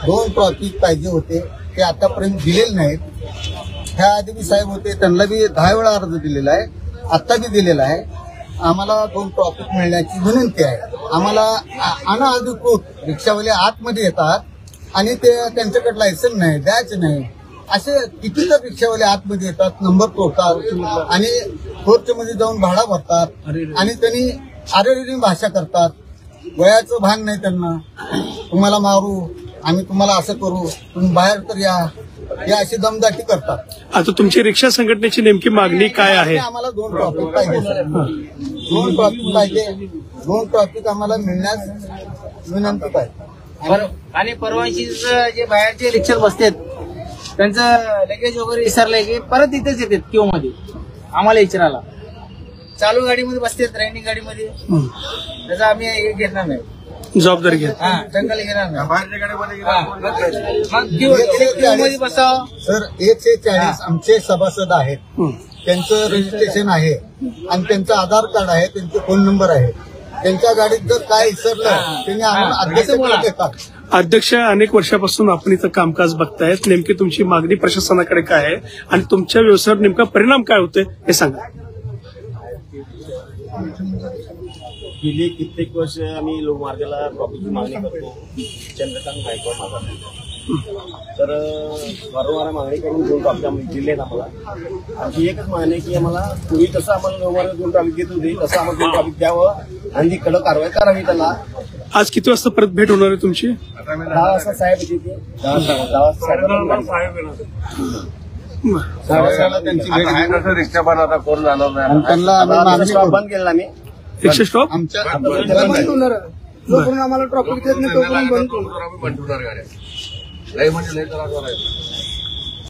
2 traffic पाहिजे होते, ते आतापर्यंत दिलेले नाहीत. ह्या आधी बी साहेब होते, त्यांना बी 10 वेळा अर्ज दिलेला आहे, आता बी दिलेला आहे. आम्हाला 2 ट्रॉफिक मिळण्याची विनंती आहे. आम्हाला अनधिकृत रिक्षावाले आतमध्ये येतात आणि ते त्यांच्याकडे लायसन नाही, द्यायचं नाही. असे किती तर रिक्षावाले आतमध्ये येतात, नंबर तोडतात आणि कोर्टमध्ये जाऊन भाडा भरतात आणि त्यांनी आरेरेरी भाषा करतात. वयाचं भान नाही त्यांना. तुम्हाला मारू, आम्ही तुम्हाला असं करू, तुम्ही बाहेर तर या, हे अशी दमदाटी करतात. आता तुमची रिक्षा संघटनेची नेमकी मागणी काय आहे? आम्हाला 2 ट्रॉफिक पाहिजे, 2 ट्रॉफिक पाहिजे. 2 ट्रॉफिक आम्हाला मिळण्यास विनंती पाहिजे. आणि परवानगी जे बाहेरचे रिक्षा बसतात त्यांचं लगेज वगैरे विसरलंय की परत इथेच येतात क्यू मध्ये आम्हाला विचारायला. चालू गाडीमध्ये बसतात, रनिंग गाडीमध्ये, त्याचा आम्ही हे घेणार नाही, जबाबदारी घ्या. टंकल घेणार नाही. बाहेरच्या गाडीमध्ये मग क्यू मध्ये बसावं. सर 140 आमचे सभासद आहेत, त्यांचं रजिस्ट्रेशन आहे आणि त्यांचं आधार कार्ड आहे, त्यांचे फोन नंबर आहे. त्यांच्या गाडीत जर काय विसरलं त्यांनी आम्हाला अध्यक्षाकडे देतात. अध्यक्ष, अनेक वर्षापासून आपण इथं कामकाज बघतायत. नेमकी तुमची मागणी प्रशासनाकडे काय आहे आणि तुमच्या व्यवसायावर नेमका परिणाम काय होतोय हे सांगा. गेली कित्येक वर्ष आम्ही लोकमार्गाला ट्रॉफिकची मागणी करतो. चंद्रकांत गायकवाड माझा तर वारंवार मागणी करून 2 ट्रॉफिक आम्ही दिले आहेत. आम्हाला आणखी एकच मागणी की आम्हाला पूर्वी तसं आम्हाला लोकमार्ग 2 ट्रॉफिक देत होते, तसं आम्हाला 2 ट्रॉफिक द्यावं आणि कडक कारवाई करावी त्याला. आज किती वाजता परत भेट होणार आहे तुमची? 10 वाजता साहेब येते, 10 वाजता त्यांची भेट रिक्षा पण आता कोण जाणार नाही. आणि त्यांना आम्ही मागणी करू. बंद केला आम्ही. रिक्षा स्टॉप आमच्या जोपर्यंत आम्हाला ट्रॉफिक देत नाही तोपर्यंत बंद ठेवणार गाड्या. लय म्हणजे लय त्रास होणार आहे.